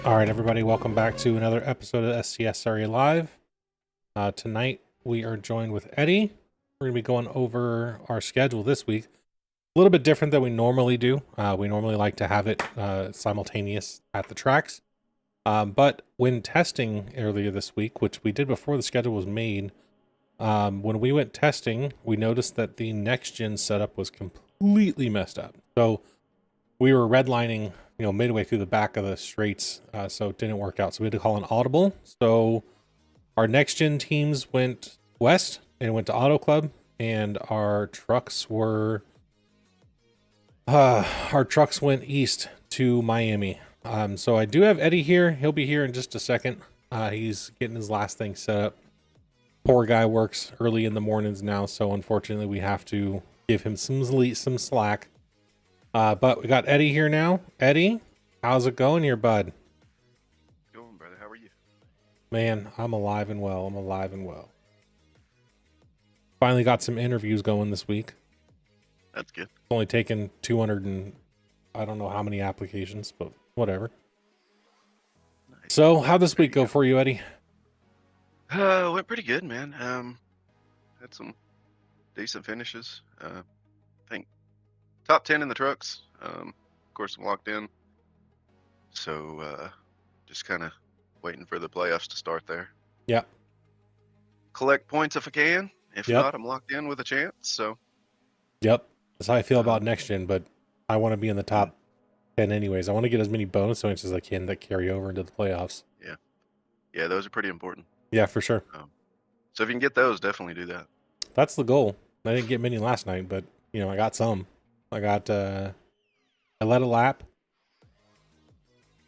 All right, everybody, welcome back to another episode of SCSRA Live. Tonight, we are joined with Eddie. We're going to be going over our schedule this week. A little bit different than we normally do. We normally like to have it simultaneous at the tracks. But when testing earlier this week, which we did before the schedule was made, when we went testing, we noticed that the NextGen setup was completely messed up. So we were redlining, midway through the back of the straights, so it didn't work out. So we had to call an audible. So our NextGen teams went west and went to Auto Club, and our trucks went east to Miami. So I do have Eddie here. He'll be here in just a second. He's getting his last thing set up. Poor guy works early in the mornings now, so unfortunately we have to give him some slack. But we got Eddie here now. Eddie, how's it going here, bud? Going, brother. How are you? Man, I'm alive and well. Finally got some interviews going this week. That's good. It's only taken 200 and I don't know how many applications, but whatever. Nice. So how'd this week go for you, Eddie? Went pretty good, man. Had some decent finishes. I think top 10 in the trucks. Of course, I'm locked in. So just kind of waiting for the playoffs to start there. Yeah. Collect points if I can. If Yep. not, I'm locked in with a chance. So. Yep. That's how I feel about NextGen, but I want to be in the top 10 anyways. I want to get as many bonus points as I can that carry over into the playoffs. Yeah. Yeah, those are pretty important. Yeah, for sure. So if you can get those, definitely do that. That's the goal. I didn't get many last night, but I got some. I led a lap.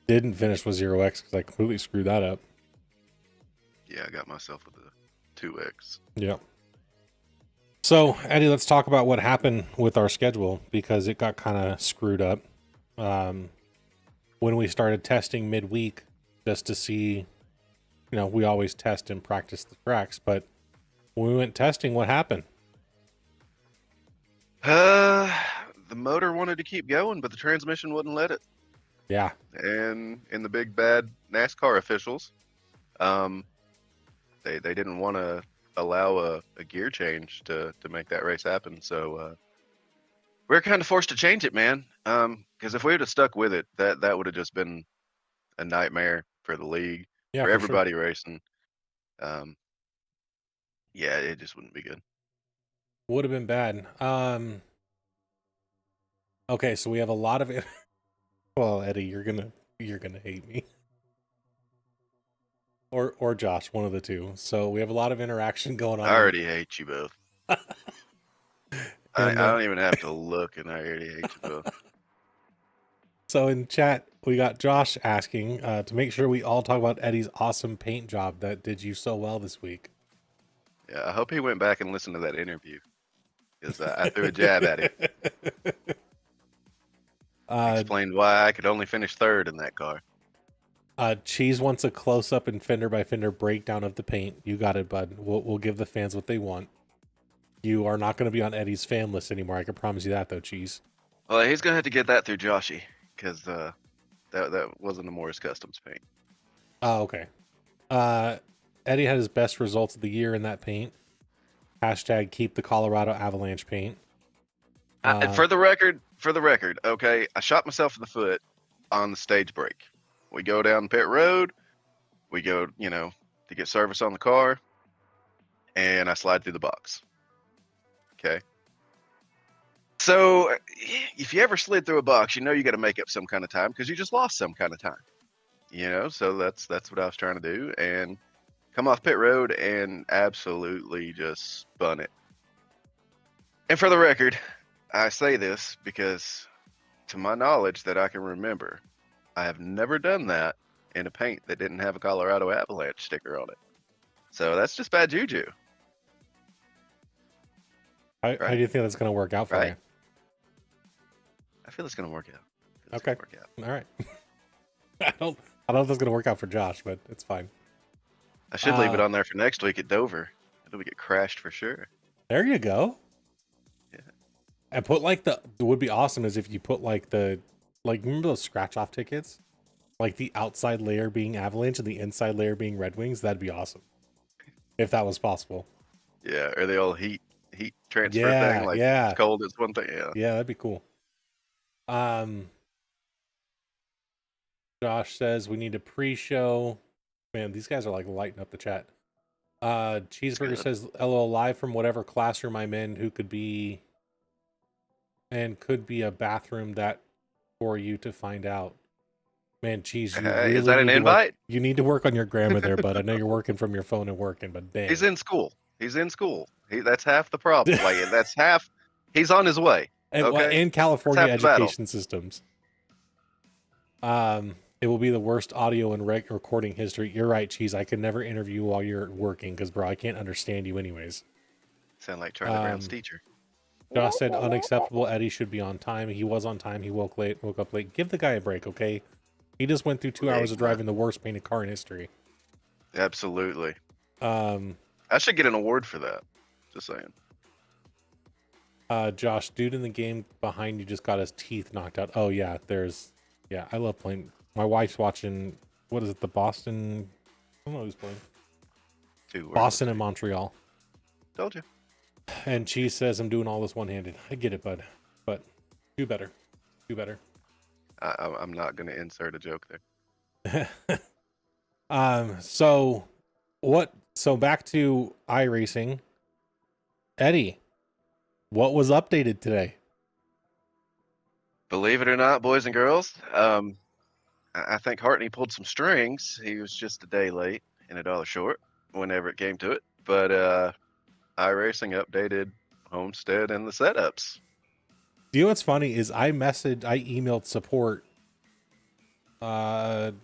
Didn't finish with 0x because I completely screwed that up. Yeah, I got myself with a 2x. Yep. So, Eddie, let's talk about what happened with our schedule because it got kind of screwed up. Um, when we started testing midweek, just to see, we always test and practice the tracks, but when we went testing, what happened? Uh, the motor wanted to keep going, but the transmission wouldn't let it. Yeah. And in the big bad NASCAR officials, um, they didn't want to allow a gear change to make that race happen. So we're kind of forced to change it, man. Because if we would have stuck with it, that would have just been a nightmare for the league, Yeah, for for sure. everybody racing. Um, yeah, it just wouldn't be good. Would have been bad. Okay, so we have a lot of it. Well, Eddie, you're gonna hate me. Or Josh, one of the two. So we have a lot of interaction going I on already hate you both. I in don't even have to look, and I already hate you both. so in chat, we got Josh asking to make sure we all talk about Eddie's awesome paint job that did you so well this week. Yeah, I hope he went back and listened to that interview because I threw a jab at him. Explained why I could only finish third in that car. Cheese wants a close-up and fender by fender breakdown of the paint. You got it, bud. We'll give the fans what they want. You are not going to be on Eddie's fan list anymore. I can promise you that, though, Cheese. Well, he's gonna have to get that through Joshy because that wasn't a Morris Customs paint. Oh, okay. Eddie had his best results of the year in that paint. Hashtag keep the Colorado Avalanche paint. For the record, okay, I shot myself in the foot on the stage break. We go down pit road, we go, to get service on the car, and I slide through the box. Okay. So if you ever slid through a box, you got to make up some kind of time because you just lost some kind of time. So that's what I was trying to do, and come off pit road and absolutely just spun it. And for the record, I say this because, to my knowledge, that I can remember, I have never done that in a paint that didn't have a Colorado Avalanche sticker on it. So that's just bad juju. How do you think that's going to work out for you? I feel it's going to work out. Okay. All right. I don't know if that's going to work out for Josh, but it's fine. I should leave it on there for next week at Dover. It'll get crashed for sure. There you go. Yeah. And put what would be awesome is if you put remember those scratch off tickets? Like the outside layer being Avalanche and the inside layer being Red Wings. That'd be awesome. If that was possible. Yeah. Or the old heat transfer thing. Like it's cold, it's one thing. Yeah. Yeah, that'd be cool. Josh says we need a pre-show. Man, these guys are like lighting up the chat. Cheeseburger says, LOL, live from whatever classroom I'm in, who could be a bathroom that for you to find out. Man, Cheese, you really is that an invite? You need to work on your grammar there, but I know you're working from your phone and working, but damn. He's in school. That's half the problem. Like that's half. He's on his way. Okay. And California education systems. It will be the worst audio and recording history. You're right, Cheese. I could never interview while you're working because, bro, I can't understand you anyways. Sound like Charlie Brown's teacher. Josh said unacceptable. Eddie should be on time. He was on time. He woke up late. Give the guy a break, okay? He just went through 2 hours of driving the worst painted car in history. Absolutely. I should get an award for that. Just saying. Josh, dude in the game behind you just got his teeth knocked out. Oh yeah, I love playing. My wife's watching. What is it? The Boston. I don't know who's playing. Boston and Montreal. Told you. And Cheese says I'm doing all this one-handed. I get it, bud, but do better. Do better. I'm not going to insert a joke there. So back to iRacing. Eddie, what was updated today? Believe it or not, boys and girls, I think Hartney pulled some strings. He was just a day late and $1 short whenever it came to it. But iRacing updated Homestead and the setups. You know what's funny is I emailed support the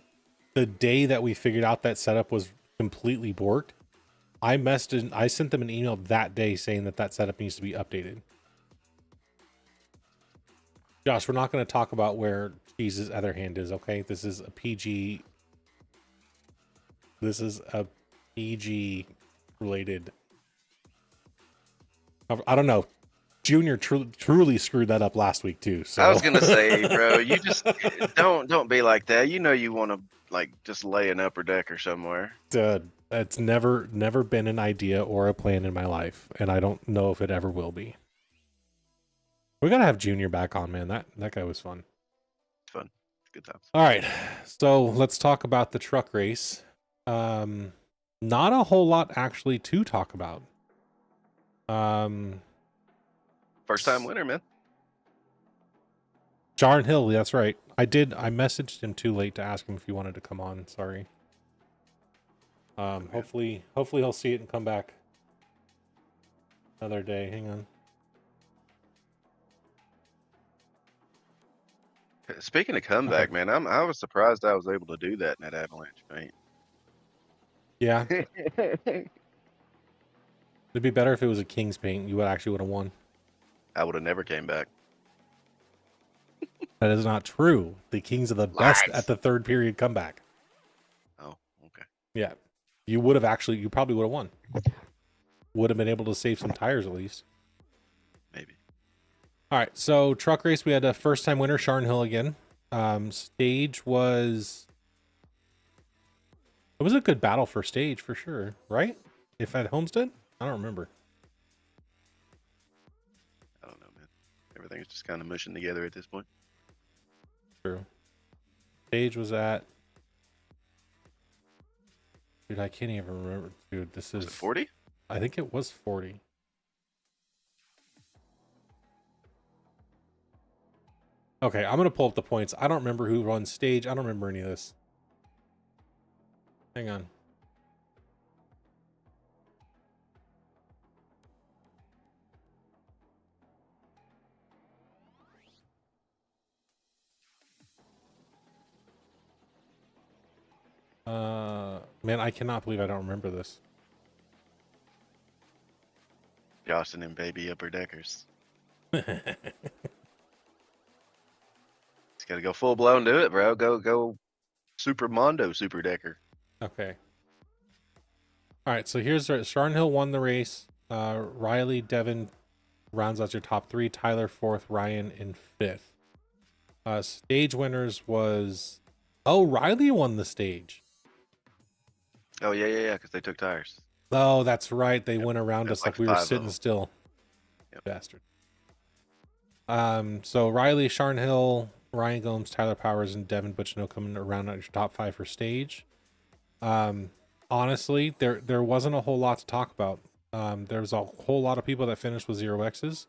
day that we figured out that setup was completely borked. I sent them an email that day saying that setup needs to be updated. Josh, we're not going to talk about where Cheese's other hand is, okay? This is a PG related. I don't know. Junior truly screwed that up last week too. So I was gonna say, bro, you just don't be like that. You know you want to like just lay an upper decker somewhere. It's never been an idea or a plan in my life, and I don't know if it ever will be. We gotta have Junior back on, man. That guy was fun. Fun, good times. All right, so let's talk about the truck race. Not a whole lot actually to talk about. First time winner, man. Jarn Hill, that's right. I messaged him too late to ask him if he wanted to come on. Sorry. Hopefully he'll see it and come back another day. Hang on. Speaking of comeback, man, I was surprised I was able to do that in that avalanche paint. Yeah. It'd be better if it was a King's paint. You would have won. I would have never came back. That is not true. The Kings are the best at the third period comeback. Oh, okay. Yeah. You probably would have won. Would have been able to save some tires at least. Maybe. All right. So truck race, we had a first time winner, Sharn Hill again. Stage was. It was a good battle for stage for sure, right? If at Homestead? I don't remember. I don't know, man. Everything's just kind of mushing together at this point. True. Stage was at. Dude, I can't even remember. Dude, this is 40? I think it was 40. Okay, I'm gonna pull up the points. I don't remember who won stage. I don't remember any of this. Hang on. Man, I cannot believe I don't remember this. Josh and them baby upper deckers. Just gotta go full blown do it, bro. Go Super Mondo Super Decker. Okay. All right, so here's Sharn Hill won the race. Riley, Devin rounds out your top three. Tyler fourth, Ryan in fifth. Stage winners was Riley won the stage. Oh yeah, because they took tires. Oh, that's right. They went around us like we were sitting still. Yep. Bastard. So Riley, Sharn Hill, Ryan Gomes, Tyler Powers, and Devin Butchino coming around at your top five for stage. Honestly, there wasn't a whole lot to talk about. There was a whole lot of people that finished with 0 X's,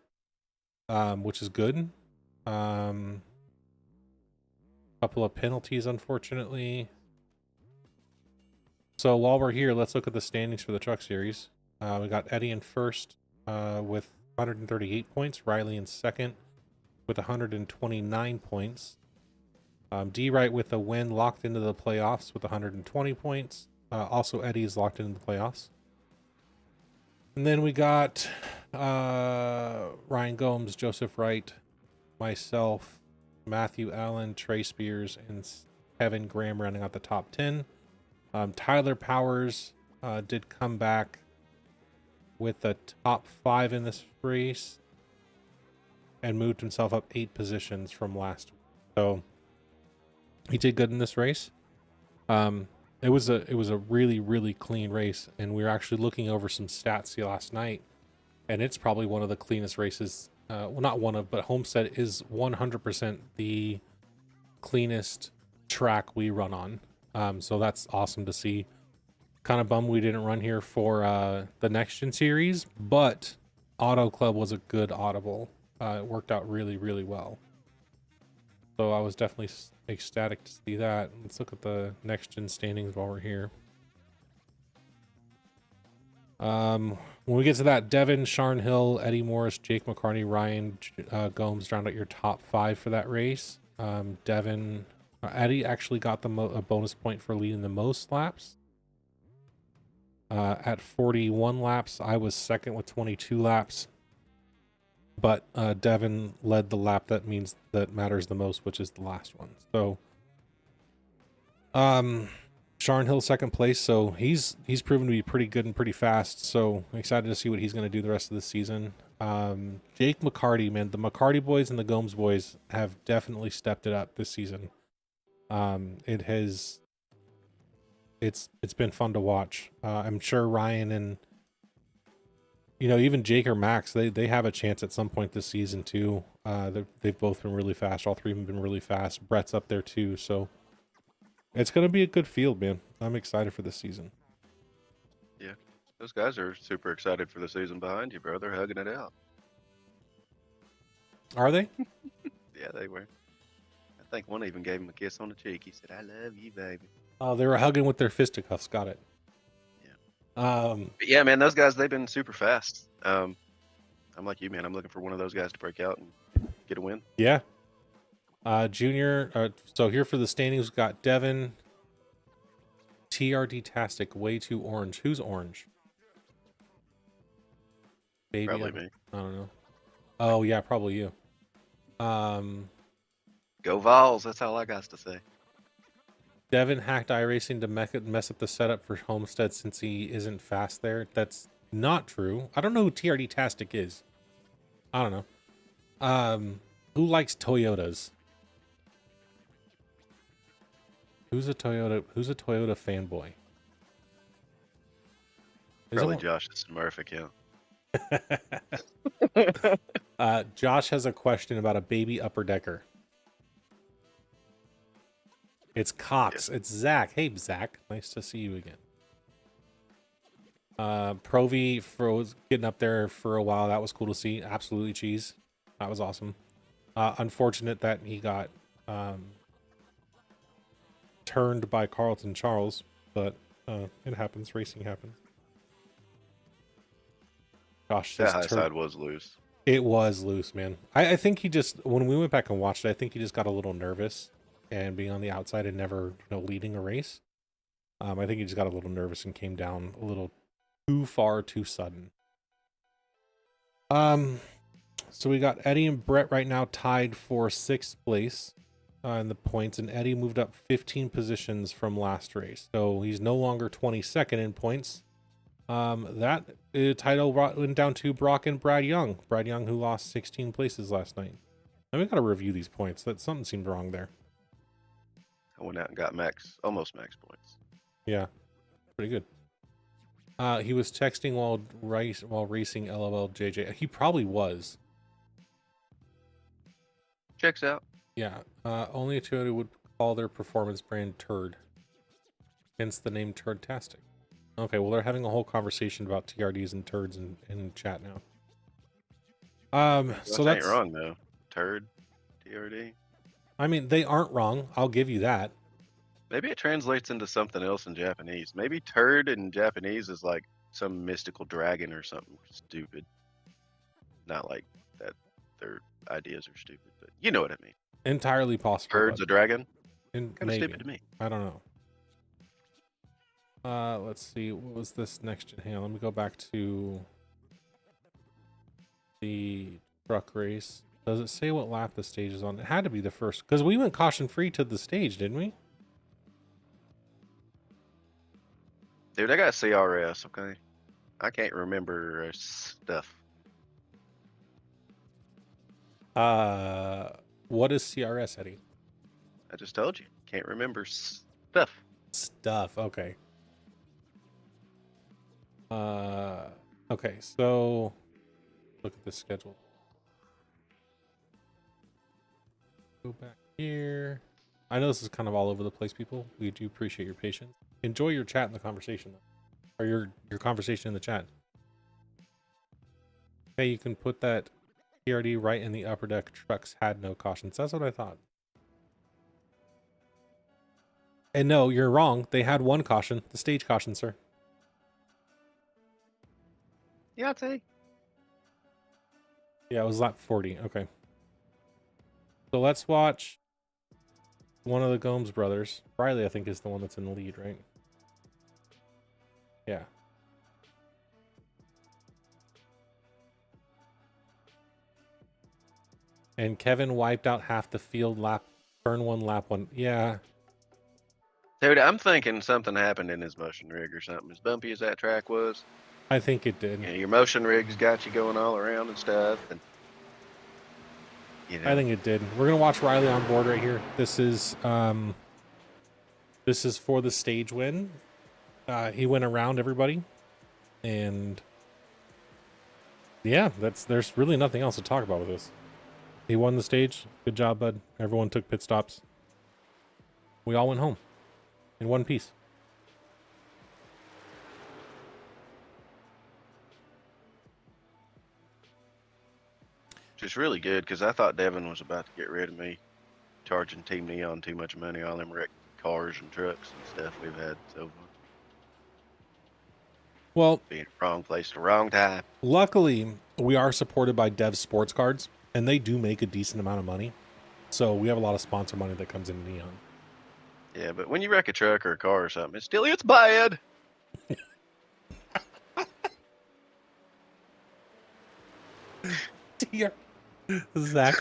which is good. Couple of penalties, unfortunately. So while we're here, let's look at the standings for the Truck Series. We got Eddie in first with 138 points. Riley in second with 129 points. D Wright with a win, locked into the playoffs with 120 points. Also, Eddie is locked into the playoffs. And then we got Ryan Gomes, Joseph Wright, myself, Matthew Allen, Trey Spears, and Kevin Graham rounding out the top 10. Tyler Powers did come back with the top 5 in this race and moved himself up 8 positions from last week. So he did good in this race. It was a really, really clean race, and we were actually looking over some stats last night, and it's probably one of the cleanest races. Well, not one of, but Homestead is 100% the cleanest track we run on. So that's awesome to see. Kind of bummed we didn't run here for the NextGen series, but Auto Club was a good audible. It worked out really, really well. So I was definitely ecstatic to see that. Let's look at the NextGen standings while we're here. When we get to that, Devin, Sharn Hill, Eddie Morris, Jake McCartney, Ryan Gomes round out your top 5 for that race. Devin, Eddie actually got a bonus point for leading the most laps. at 41 laps. I was second with 22 laps. But Devin led the lap that matters the most, which is the last one. So Sharn Hill second place, so he's proven to be pretty good and pretty fast. So I'm excited to see what he's going to do the rest of the season. Jake McCarty, man, the McCarty boys and the Gomes boys have definitely stepped it up this season. It's been fun to watch. I'm sure Ryan and even Jake or Max, they have a chance at some point this season too. They've both been really fast. All three of them have been really fast. Brett's up there too, so it's going to be a good field, man. I'm excited for this season. Yeah, those guys are super excited for the season behind you, bro. They're hugging it out. Are they? Yeah, they were. I think one even gave him a kiss on the cheek. He said, "I love you, baby." Oh, they were hugging with their fisticuffs. Got it. But yeah, man, those guys, they've been super fast. I'm like you, man. I'm looking for one of those guys to break out and get a win. Yeah. Junior, so here for the standings, we've got Devin, TRD Tastic, way too orange. Who's orange? Baby, Probably me. I don't know. Oh yeah, probably you. Go Vols. That's all I got to say. Devin hacked iRacing to mess up the setup for Homestead since he isn't fast there. That's not true. I don't know who TRD Tastic is. I don't know. Who likes Toyotas? Who's a Toyota fanboy? Probably Josh's Smurf account. Josh has a question about a baby upper decker. It's Cox. Yeah. It's Zach. Hey, Zach. Nice to see you again. Provi was getting up there for a while. That was cool to see. Absolutely cheese. That was awesome. Unfortunate that he got turned by Carlton Charles, but it happens. Racing happens. Gosh, that high side was loose. It was loose, man. I think he just, when we went back and watched it, I think he just got a little nervous and being on the outside and never, leading a race. I think he just got a little nervous and came down a little too far, too sudden. So we got Eddie and Brett right now tied for 6th place in the points, and Eddie moved up 15 positions from last race. So he's no longer 22nd in points. That title went down to Brock and Brad Young. Brad Young, who lost 16 places last night. Now we got to review these points. Something seemed wrong there. I went out and got almost max points. Yeah, pretty good. He was texting while racing. LOL, JJ. He probably was. Checks out. Yeah. Only a Toyota would call their performance brand turd. Hence the name Turdtastic. Okay, well, they're having a whole conversation about TRDs and turds in chat now. So that's ain't wrong though. Turd, TRD. I mean, they aren't wrong. I'll give you that. Maybe it translates into something else in Japanese. Maybe turd in Japanese is like some mystical dragon or something stupid. Not like that their ideas are stupid, but you know what I mean. Entirely possible. Turd's a dragon? Kind of stupid to me. I don't know. Let's see. What was this NextGen? Hang on, let me go back to the truck race. Does it say what lap the stage is on? It had to be the first, because we went caution free to the stage, didn't we? Dude, I got CRS, okay? I can't remember stuff. What is CRS, Eddie? I just told you. Can't remember stuff. Stuff, okay. Okay, so look at this schedule. Go back here. I know this is kind of all over the place, people. We do appreciate your patience. Enjoy your chat in the conversation, though. Or your conversation in the chat. Okay, you can put that TRD right in the upper deck. Trucks had no cautions. That's what I thought. And no, you're wrong. They had one caution. The stage caution, sir. Yeah, Yeah, it was lap 40. Okay. So let's watch one of the Gomes brothers. Riley, I think, is the one that's in the lead, right? Yeah. And Kevin wiped out half the field turn one, lap one. Yeah. Dude, I'm thinking something happened in his motion rig or something. As bumpy as that track was, I think it did. your motion rig's got you going all around and stuff. And I think it did. We're gonna watch Riley on board right here. This is for the stage win. He went around everybody, and yeah, there's really nothing else to talk about with this. He won the stage. Good job, bud. Everyone took pit stops. We all went home in one piece. Just really good, because I thought Devin was about to get rid of me, charging Team Neon too much money on them wrecked cars and trucks and stuff we've had so far. Well, being wrong place at the wrong time. Luckily, we are supported by Dev Sports Cards, and they do make a decent amount of money. So we have a lot of sponsor money that comes in Neon. Yeah, but when you wreck a truck or a car or something, it's bad. Zach,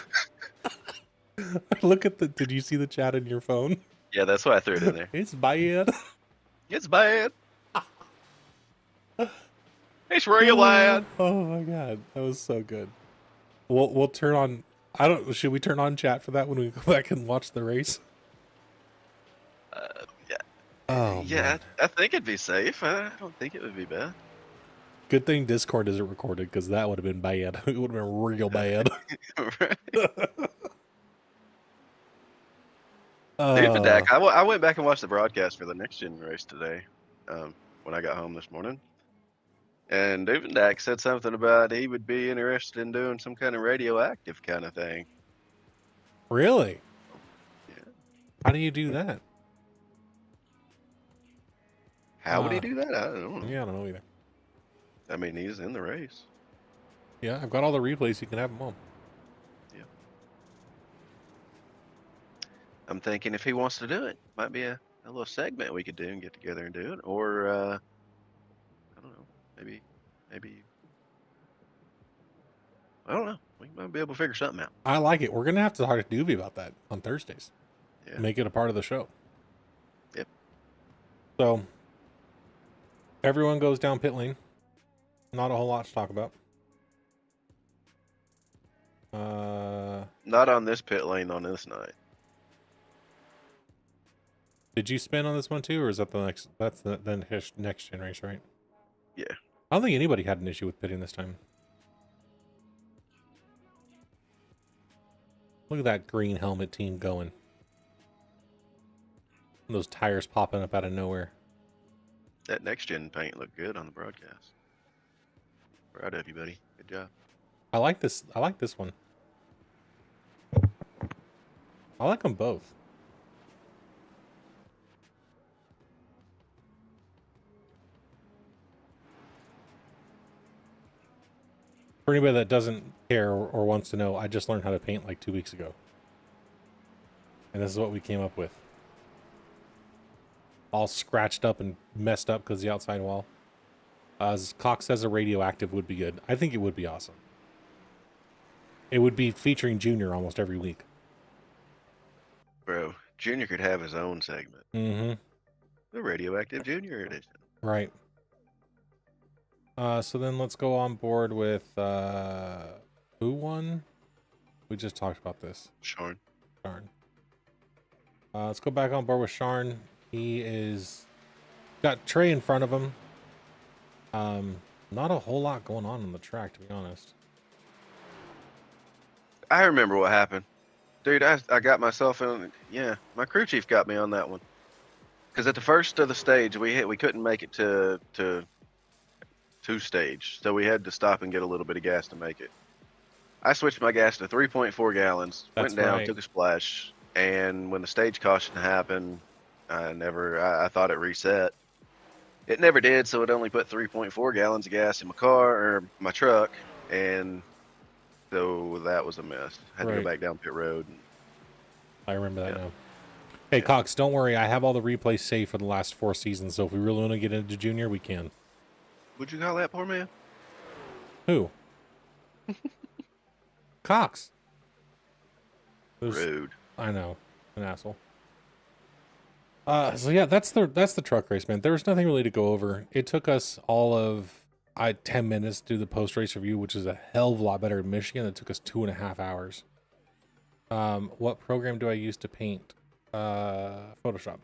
look at did you see the chat in your phone? Yeah, that's why I threw it in there. It's bad. It's bad. It's real bad. Oh my god, that was so good. We'll turn on. Should we turn on chat for that when we go back and watch the race? Yeah. Oh yeah, man. I think it'd be safe. I don't think it would be bad. Good thing Discord isn't recorded, because that would have been bad. It would have been real bad. David Dak, I went back and watched the broadcast for the NextGen race today when I got home this morning. And David Dak said something about he would be interested in doing some kind of radioactive kind of thing. Really? Yeah. How do you do that? How would he do that? I don't know. Yeah, I don't know either. I mean, he's in the race. Yeah, I've got all the replays. You can have them all. Yeah. I'm thinking if he wants to do it, might be a little segment we could do and get together and do it. Or, I don't know, maybe, I don't know. We might be able to figure something out. I like it. We're going to have to talk to Doobie about that on Thursdays. Yeah. Make it a part of the show. Yep. So, everyone goes down pit lane. Not a whole lot to talk about. Not on this pit lane on this night. Did you spin on this one too, or is that the next? That's the next gen race, right? Yeah. I don't think anybody had an issue with pitting this time. Look at that green helmet team going. And those tires popping up out of nowhere. That NextGen paint looked good on the broadcast. Proud of you, buddy. Good job. I like this. I like this one. I like them both. For anybody that doesn't care or wants to know, I just learned how to paint like 2 weeks ago. And this is what we came up with. All scratched up and messed up because the outside wall. As Cox says, a radioactive would be good. I think it would be awesome. It would be featuring Junior almost every week. Bro, Junior could have his own segment. Mm-hmm. The Radioactive Junior edition. Right. So then let's go on board with who won? We just talked about this. Sharn. Let's go back on board with Sharn. He is got Trey in front of him. Not a whole lot going on the track, to be honest. I remember what happened. Dude, I got myself in. Yeah, my crew chief got me on that one. Because at the first of the stage, we couldn't make it to two stage, so we had to stop and get a little bit of gas to make it. I switched my gas to 3.4 gallons, went down, right. Took a splash, and when the stage caution happened, I thought it reset. It never did, so it only put 3.4 gallons of gas in my car or my truck, and so that was a mess. Had to go back down pit road. I remember that now. Hey, Cox, don't worry. I have all the replays saved for the last 4 seasons, so if we really want to get into Junior, we can. Would you call that poor man? Who? Cox. Rude. I know, an asshole. So yeah, that's the truck race, man. There was nothing really to go over. It took us all of 10 minutes to do the post race review, which is a hell of a lot better in Michigan. It took us 2.5 hours. What program do I use to paint? Photoshop.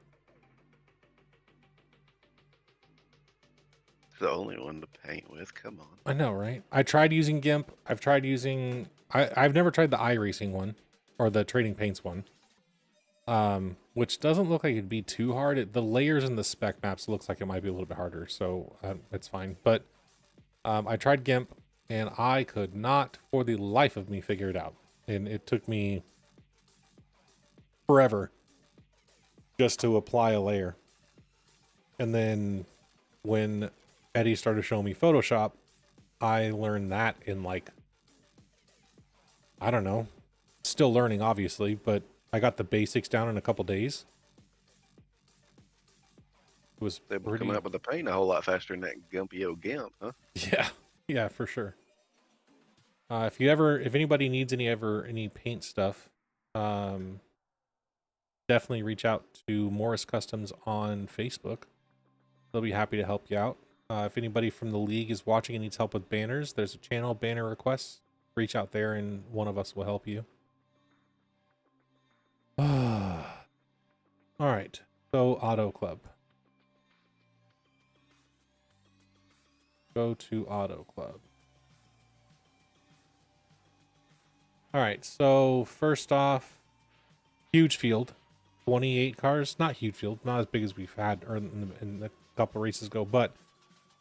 The only one to paint with. Come on. I know, right? I tried using GIMP. I've tried using. I've never tried the iRacing one, or the Trading Paints one. Which doesn't look like it'd be too hard. The layers in the spec maps looks like it might be a little bit harder, so it's fine. But I tried GIMP, and I could not, for the life of me, figure it out. And it took me forever just to apply a layer. And then when Eddie started showing me Photoshop, I learned that in like, I don't know, still learning obviously, but I got the basics down in a couple days. It was They pretty... come up with the paint a whole lot faster than that Gumpy old Gimp, huh? Yeah, for sure. If anybody needs any paint stuff, definitely reach out to Morris Customs on Facebook. They'll be happy to help you out. If anybody from the league is watching and needs help with banners, there's a channel, banner requests. Reach out there and one of us will help you. All right. So Auto Club. Go to Auto Club. All right. So first off, huge field, 28 cars. Not huge field, not as big as we've had in a couple races ago, but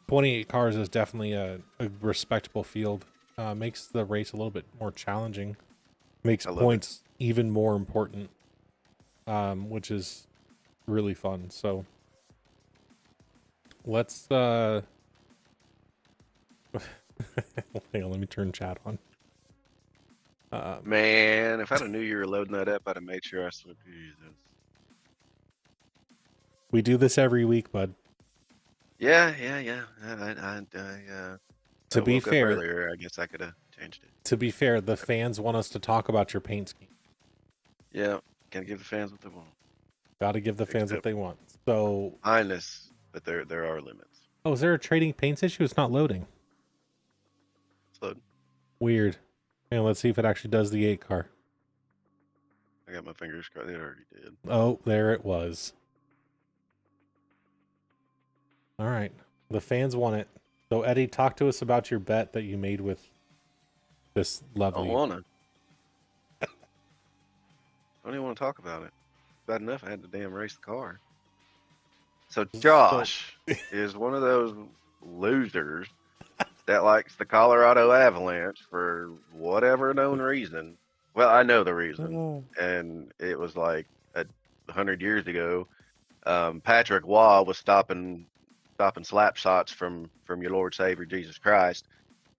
28 cars is definitely a respectable field. Makes the race a little bit more challenging. Makes points even more important, which is really fun. So let's hang on, let me turn chat on. Man, if I'd have knew you were loading that up, I'd have made sure I switched. We do this every week, bud. Yeah. To be fair, earlier, I guess I could have changed it. To be fair, the fans want us to talk about your paint scheme. Yeah, gotta give the fans what they want. Got to give the fans what they want. So Kindness, but there are limits. Oh, is there a trading paints issue? It's not loading. It's loading. Weird. And let's see if it actually does the 8 car. I got my fingers crossed. It already did. Oh, there it was. All right. The fans want it. So, Eddie, talk to us about your bet that you made with this lovely... I don't want to. I don't even want to talk about it. Bad enough I had to damn race the car. So Josh is one of those losers that likes the Colorado Avalanche for whatever known reason. Well, I know the reason, and it was like 100 years ago. Patrick Waugh was stopping slap shots from your Lord Savior Jesus Christ,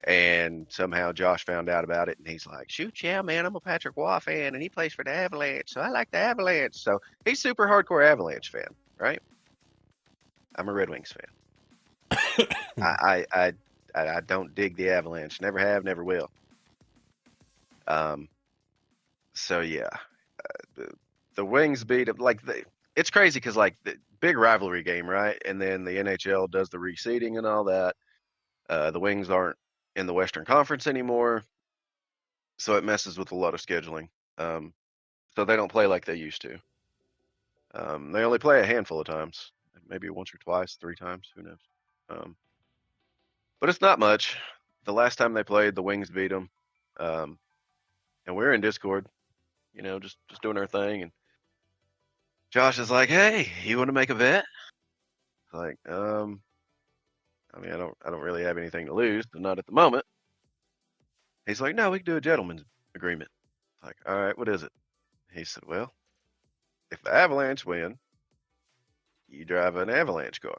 and somehow Josh found out about it, and he's like, "Shoot, yeah, man, I'm a Patrick Waugh fan, and he plays for the Avalanche, so I like the Avalanche." So he's super hardcore Avalanche fan, right? I'm a Red Wings fan. I don't dig the Avalanche. Never have, never will. So yeah, the Wings beat them. Like it's crazy because like the big rivalry game, right? And then the NHL does the reseeding and all that. The Wings aren't in the Western Conference anymore, so it messes with a lot of scheduling. So they don't play like they used to. They only play a handful of times, maybe once or twice, 3 times, who knows. But it's not much. The last time they played, the Wings beat them, and we're in Discord, just doing our thing. And Josh is like, "Hey, you want to make a bet?" Like, I mean, I don't really have anything to lose, but not at the moment. He's like, "No, we can do a gentleman's agreement." Like, all right, what is it? He said, "Well, if the Avalanche win, you drive an Avalanche car.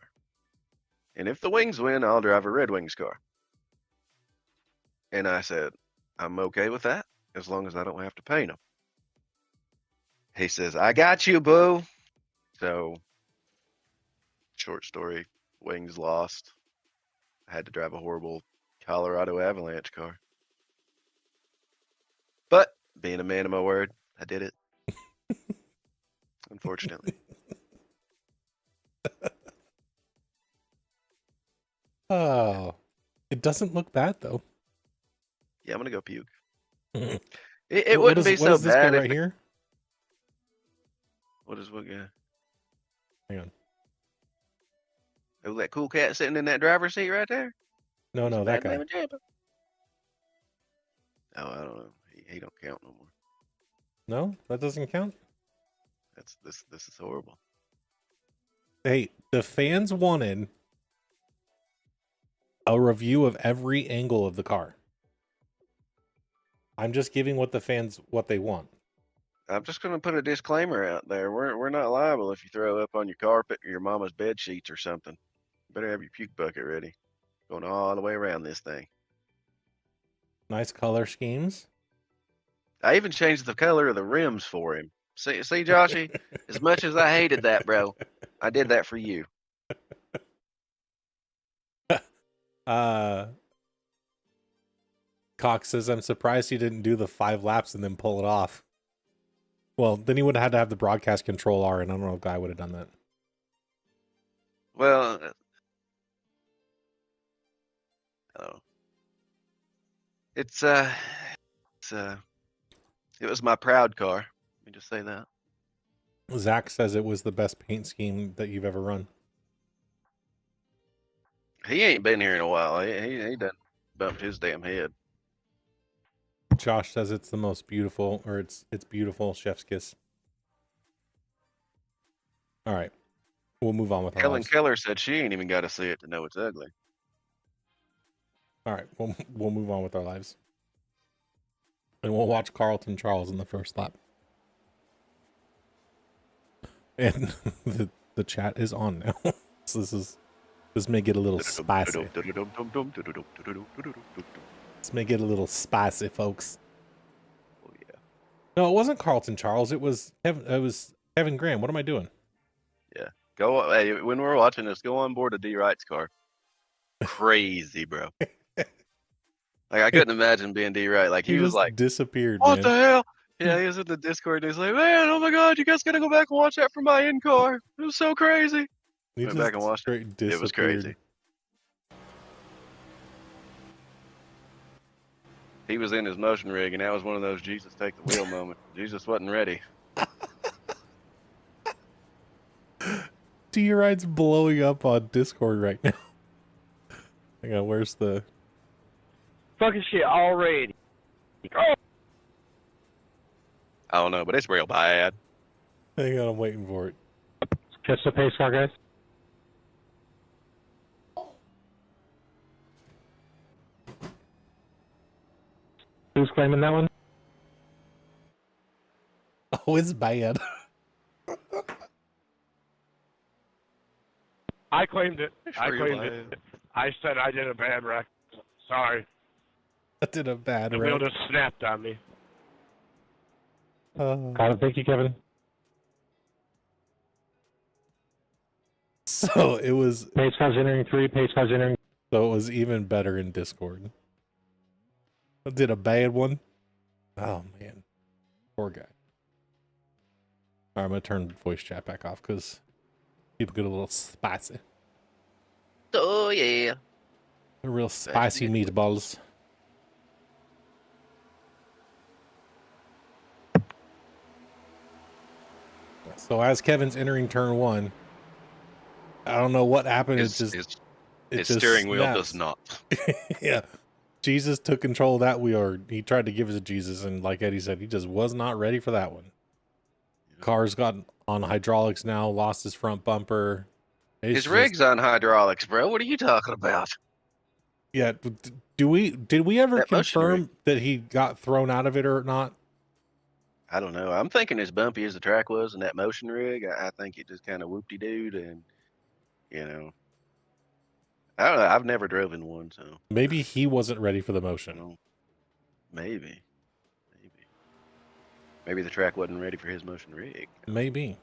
And if the Wings win, I'll drive a Red Wings car." And I said, "I'm okay with that, as long as I don't have to paint them." He says, "I got you, boo." So, short story, Wings lost. I had to drive a horrible Colorado Avalanche car. But being a man of my word, I did it. Unfortunately. Oh, it doesn't look bad though. Yeah, I'm gonna go puke. What It wouldn't be what so is this guy bad if right here? what is what guy? Hang on. Oh, that cool cat sitting in that driver's seat right there? No, He's no, a that bad guy. man Jabba. Oh, I don't know. He don't count no more. No, that doesn't count. This is horrible. Hey, the fans wanted a review of every angle of the car. I'm just giving what the fans what they want. I'm just gonna put a disclaimer out there. We're not liable if you throw up on your carpet or your mama's bed sheets or something. You better have your puke bucket ready. Going all the way around this thing. Nice color schemes. I even changed the color of the rims for him. See, Joshy, as much as I hated that, bro, I did that for you. Cox says, I'm surprised he didn't do the 5 laps and then pull it off. Well, then he would have had to have the broadcast control R, and I don't know if Guy would have done that. Well, oh, it was my proud car. Let me just say that. Zach says it was the best paint scheme that you've ever run. He ain't been here in a while. He done bumped his damn head. Josh says it's the most beautiful, or it's beautiful. Chef's kiss. All right, we'll move on with our Helen lives. Keller said she ain't even got to see it to know it's ugly. All right, we'll move on with our lives, and we'll watch Carlton Charles in the first lap. And the chat is on now, so this may get a little spicy. This may get a little spicy, folks. Oh yeah. No, it wasn't Carlton Charles. It was Kevin Graham. What am I doing? Yeah. Go. Hey, when we're watching this, go on board a D Wright's car. Crazy, bro. Like I couldn't imagine being D Wright. Like he was just like disappeared. What Man. the hell? Yeah, he was in the Discord. He's like, man, oh my god, you guys gotta go back and watch that from my in car. It was so crazy. He Went just back and watched it. It was crazy. He was in his motion rig, and that was one of those Jesus take the wheel moments. Jesus wasn't ready. D-Ride's blowing up on Discord right now. Hang on, where's the fucking shit already? Oh. I don't know, but it's real bad. Hang on, I'm waiting for it. Catch the pace car, guys. Who's claiming that one? Oh, it's bad. I claimed it. It's I real claimed bad. it. I said I did a bad wreck. Sorry. I did a bad The wheel wreck. just snapped on me. Got it. Thank you, Kevin. So it was. Pace car's entering 3. Pace car's entering. So it was even better in Discord. I did a bad one. Oh man, poor guy. All right, I'm gonna turn voice chat back off because people get a little spicy. Oh yeah. They're real spicy meatballs. So as Kevin's entering turn 1, I don't know what happened. His Just steering wheel snaps. does not. Yeah. Jesus took control of that wheel, or he tried to give it to Jesus, and like Eddie said, he just was not ready for that one. Yeah. Car's got on hydraulics now, lost his front bumper. His rig's on hydraulics, bro. What are you talking about? Yeah. Did we ever That motion rig. confirm that he got thrown out of it or not? I don't know. I'm thinking as bumpy as the track was in that motion rig, I think it just kind of whoop-de-dooed and, you know. I don't know. I've never driven one, so. Maybe he wasn't ready for the I motion. don't know. Maybe. Maybe the track wasn't ready for his motion rig. Maybe.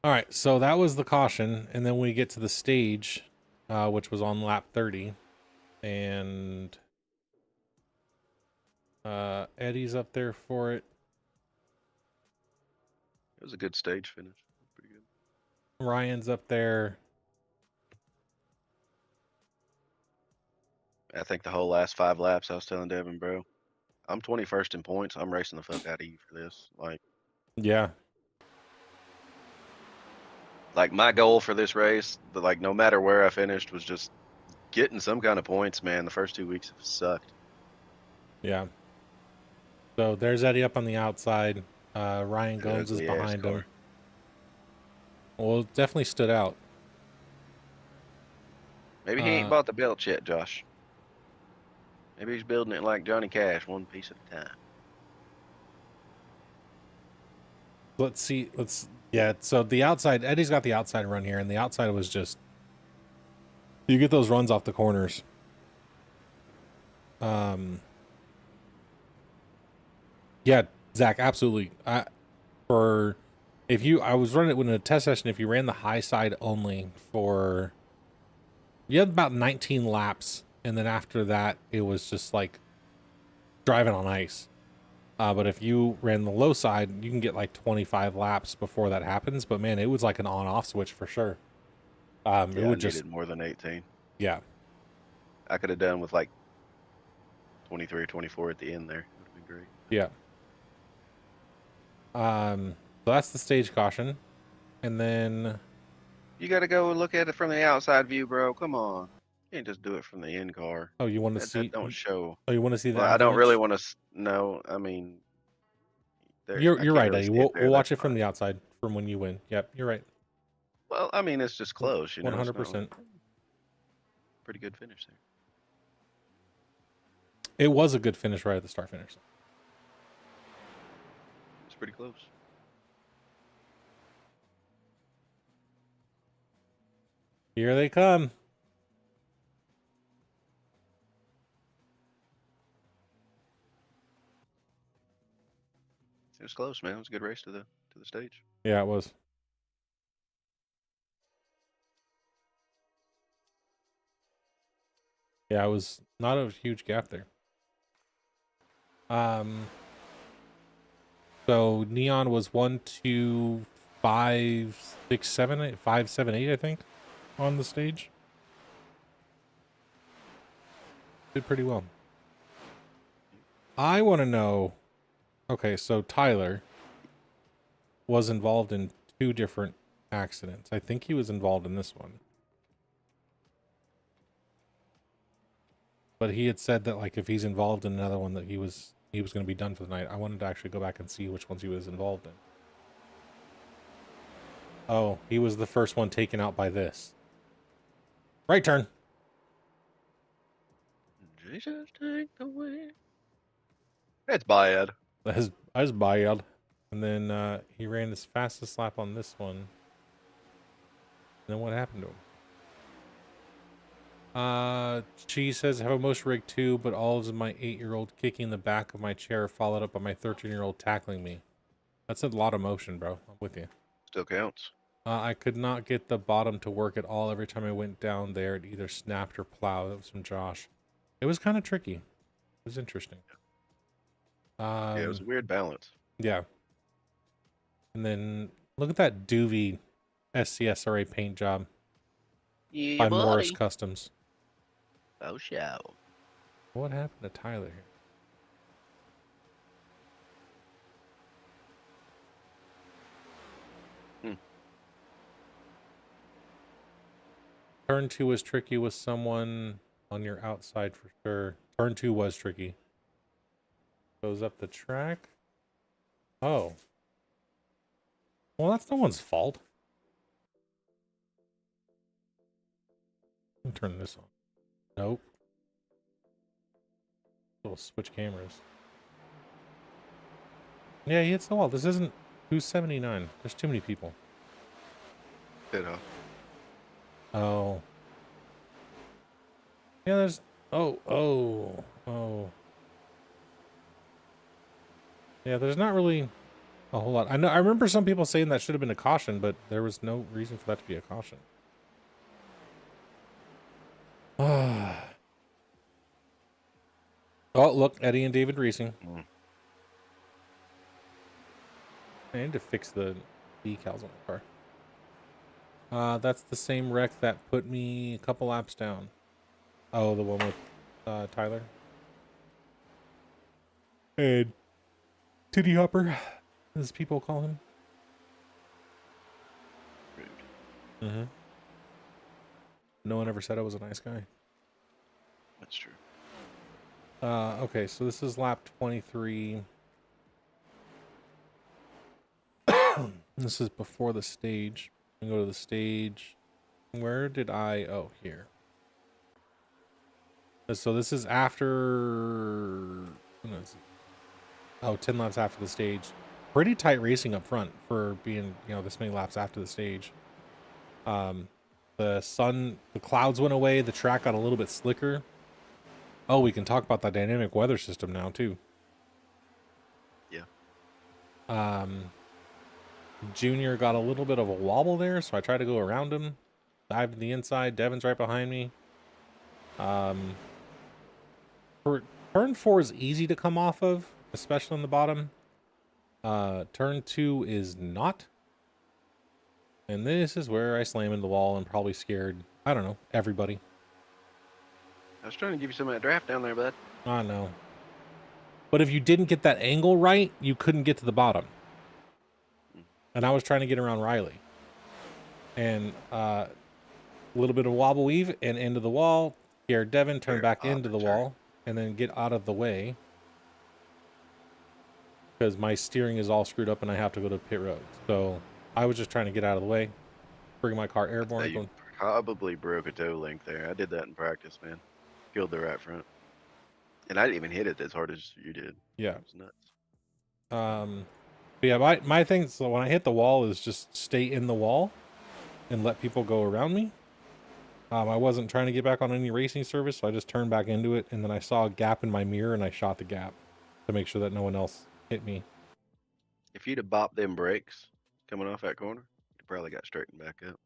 All right, so that was the caution, and then we get to the stage, which was on lap 30, and Eddie's up there for it. was a good stage finish. Pretty good. Ryan's up there. I think the whole last 5 laps, I was telling Devin, bro, I'm 21st in points. I'm racing the fuck out of you for this. Yeah. Like my goal for this race, like no matter where I finished, was just getting some kind of points, man. The first 2 weeks have sucked. Yeah. So there's Eddie up on the outside. Ryan An Gomes is ugly-ass behind car. him. Well, it definitely stood out. Maybe he ain't bought the belt yet, Josh. Maybe he's building it like Johnny Cash, one piece at a time. Let's see. Yeah. So the outside, Eddie's got the outside run here, and the outside was just, you get those runs off the corners. Yeah, Zach, absolutely. I was running it in a test session. If you ran the high side only you had about 19 laps, and then after that, it was just like driving on ice. But if you ran the low side, you can get like 25 laps before that happens. But man, it was like an on-off switch for sure. Yeah, it would I just needed more than 18. Yeah. I could have done with like 23 or 24 at the end there. It would have been great. Yeah. So that's the stage caution, and then You got to go and look at it from the outside view, bro. Come on, you can't just do it from the in car. oh, you want to That see? don't show. Oh, you want to see the Well, I don't really avalanche? want to know. I mean, I You're can't right, really Eddie. see it We'll there. watch That's it from fine. the outside from when you win. Yep, you're right. Well, I mean, it's just close. You know, 100%. Pretty good finish there. It was a good finish right at the start finish. It's pretty close. Here they come. It was close, man. It was a good race to the stage. Yeah, it was. Yeah, it was not a huge gap there. So Neon was 1, 2, 5, 6, 7, 8, 5, 7, 8, I think, on the stage. Did pretty well. I want to know. Okay, so Tyler was involved in 2 different accidents. I think he was involved in this one. But he had said that like if he's involved in another one that he was going to be done for the night. I wanted to actually go back and see which ones he was involved in. Oh, he was the first one taken out by this. Right turn. Jesus, take the way. That's bad. That's bad. And then he ran his fastest lap on this one. And then what happened to him? She says, I have a motion rig too, but all of my 8-year-old kicking the back of my chair followed up by my 13-year-old tackling me. That's a lot of motion, bro. I'm with you. Still counts. I could not get the bottom to work at all. Every time I went down there, it either snapped or plowed. That was from Josh. It was kind of tricky. It was interesting. Yeah, it was a weird balance. Yeah. And then look at that Doovie SCSRA paint job by Morris Customs. Oh, show. What happened to Tyler here? Turn 2 was tricky with someone on your outside for sure. Turn 2 was tricky. Goes up the track. Oh. Well, that's no one's fault. Let me turn this on. Nope. We'll switch cameras. Yeah, he hits the wall. This isn't... Who's 79? There's too many people. Ditto. Oh. Yeah, there's... Oh. Yeah, there's not really a whole lot. I remember some people saying that should have been a caution, but there was no reason for that to be a caution. Oh, look, Eddie and David racing. I need to fix the decals on my car. That's the same wreck that put me a couple laps down. Oh, the one with Tyler. And Titty Hopper, as people call him. Rude. Mm-hmm. No one ever said I was a nice guy. That's true. Okay, so this is lap 23. This is before the stage. We go to the stage. Where did I... Oh, here. So this is after... What is it? Oh, 10 laps after the stage. Pretty tight racing up front for being, this many laps after the stage. The clouds went away. The track got a little bit slicker. Oh, we can talk about the dynamic weather system now, too. Yeah. Junior got a little bit of a wobble there, so I tried to go around him. Dive to the inside. Devin's right behind me. Turn 4 is easy to come off of, especially on the bottom. Turn 2 is not. And this is where I slam into the wall and probably scared, I don't know, everybody. I was trying to give you some of that draft down there, bud. I know. But if you didn't get that angle right, you couldn't get to the bottom. And I was trying to get around Riley. And a little bit of wobble weave and into the wall. Scared Devin, turn back into the wall, and then get out of the way. Because my steering is all screwed up and I have to go to pit road. So I was just trying to get out of the way. Bring my car airborne. You probably broke a toe link there. I did that in practice, man. Killed the right front. And I didn't even hit it as hard as you did. Yeah. It was nuts. But yeah, my thing, so when I hit the wall is just stay in the wall and let people go around me. I wasn't trying to get back on any racing service, so I just turned back into it, and then I saw a gap in my mirror, and I shot the gap to make sure that no one else hit me. If you'd have bopped them brakes coming off that corner, you probably got straightened back up.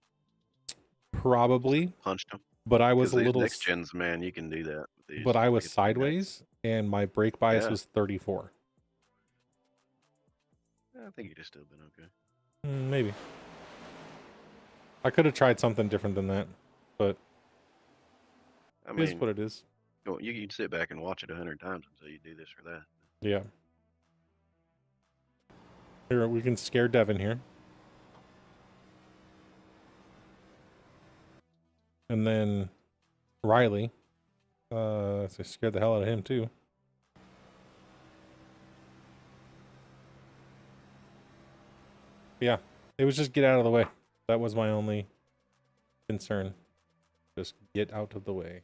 Probably. Punched them. But I was a little... NextGens, man, you can do that. But I was sideways, and my brake bias was 34. I think you'd have still been okay. Maybe. I could have tried something different than that, but it is what it is. You can sit back and watch it 100 times until you do this or that. Yeah. Here, we can scare Devin here. And then Riley. So scared the hell out of him too. Yeah, it was just get out of the way. That was my only concern. Just get out of the way.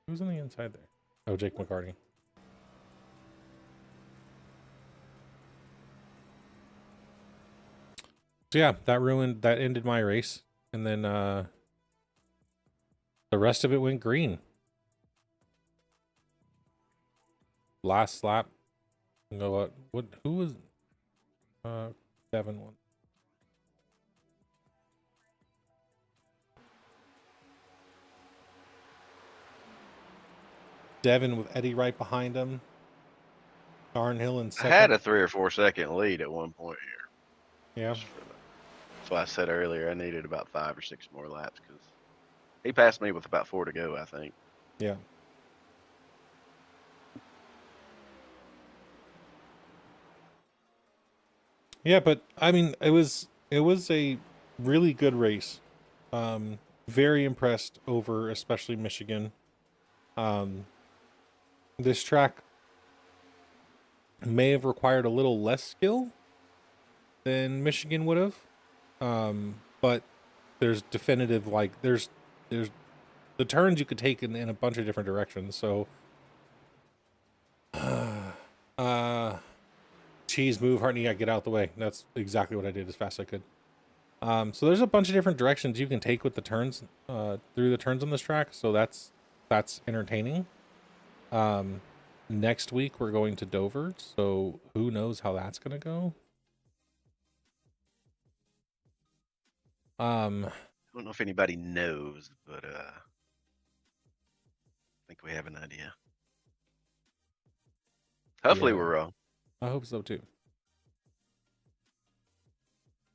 Who's on the inside there? Oh, Jake McCarty. So yeah, that ended my race. And then the rest of it went green. Last lap. No, who was Devin won? Devin with Eddie right behind him. Darnhill in second. I had a 3 or 4 second lead at one point here. Yeah. That's why I said earlier I needed about 5 or 6 more laps because he passed me with about 4 to go, I think. Yeah. Yeah, but I mean, it was a really good race. Very impressed over especially Michigan. This track may have required a little less skill than Michigan would have. But there's definitive, like, there's the turns you could take in a bunch of different directions. So, cheese, move, Hartney, get out the way. That's exactly what I did as fast as I could. So there's a bunch of different directions you can take with the turns, through the turns on this track. So that's entertaining. Next week we're going to Dover, so who knows how that's gonna go. I don't know if anybody knows, but I think we have an idea. Hopefully we're wrong. I hope so too.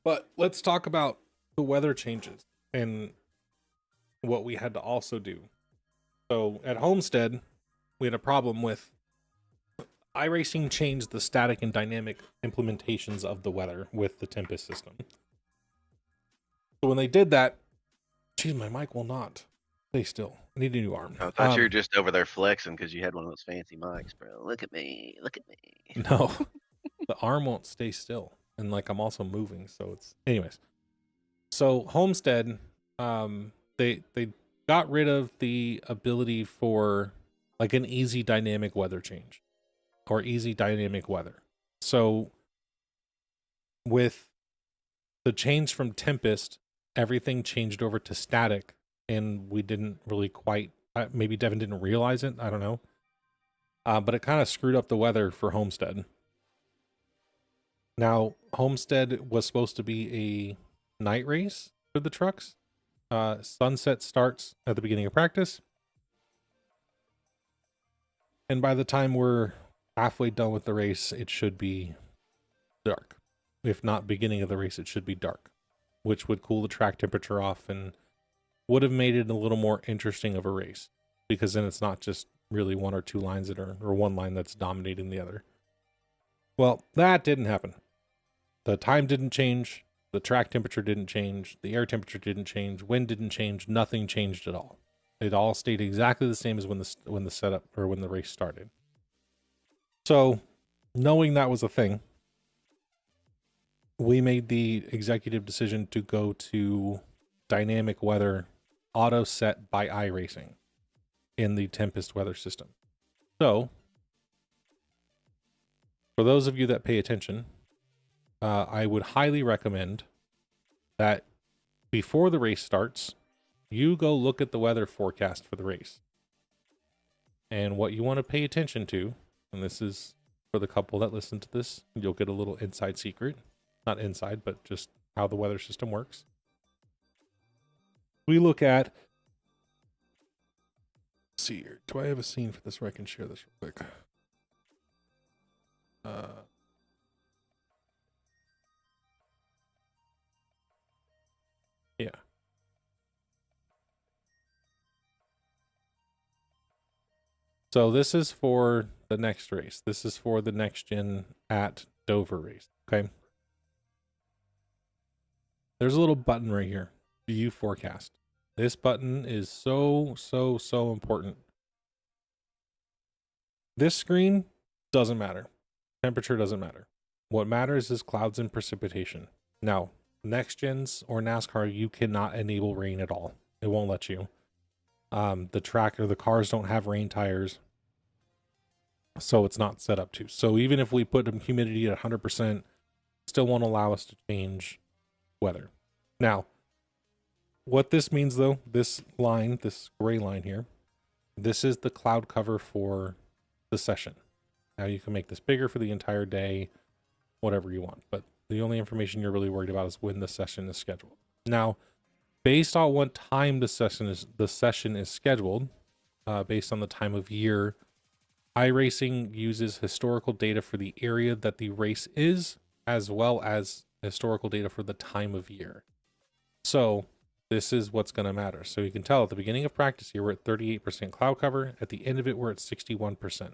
But let's talk about the weather changes and what we had to also do. So at Homestead, we had a problem with iRacing changed the static and dynamic implementations of the weather with the Tempest system. So when they did that, geez, my mic will not stay still. I need a new arm. I thought you were just over there flexing because you had one of those fancy mics, bro. Look at me. Look at me. No, the arm won't stay still. And like I'm also moving. So it's, anyways. So Homestead, they got rid of the ability for like an easy dynamic weather change or easy dynamic weather. So with the change from Tempest, everything changed over to static, and we didn't really quite, maybe Devin didn't realize it. I don't know. But it kind of screwed up the weather for Homestead. Now, Homestead was supposed to be a night race for the trucks. Sunset starts at the beginning of practice. And by the time we're halfway done with the race, it should be dark. If not beginning of the race, it should be dark, which would cool the track temperature off and would have made it a little more interesting of a race, because then it's not just really one or two lines that are, or one line that's dominating the other. Well, that didn't happen. The time didn't change. The track temperature didn't change. The air temperature didn't change. Wind didn't change. Nothing changed at all. It all stayed exactly the same as when the setup or when the race started. So, knowing that was a thing, we made the executive decision to go to dynamic weather auto set by iRacing in the Tempest weather system. So, for those of you that pay attention, I would highly recommend that before the race starts, you go look at the weather forecast for the race. And what you want to pay attention to, and this is for the couple that listen to this, you'll get a little inside secret. Not inside, but just how the weather system works. We look at, let's see here. Do I have a scene for this where I can share this real quick? Yeah. So this is for the next race. This is for the NextGen at Dover race. Okay. There's a little button right here. View forecast. This button is so important. This screen doesn't matter. Temperature doesn't matter. What matters is clouds and precipitation. Now, NextGens or NASCAR, you cannot enable rain at all. It won't let you. The track or the cars don't have rain tires, so it's not set up to. So even if we put humidity at 100%, still won't allow us to change weather. Now, what this means though, this line, this gray line here, this is the cloud cover for the session. Now you can make this bigger for the entire day, whatever you want, but the only information you're really worried about is when the session is scheduled. Now, based on what time the session is scheduled, based on the time of year, iRacing uses historical data for the area that the race is, as well as historical data for the time of year. So this is what's going to matter. So you can tell at the beginning of practice here, we're at 38% cloud cover. At the end of it, we're at 61%.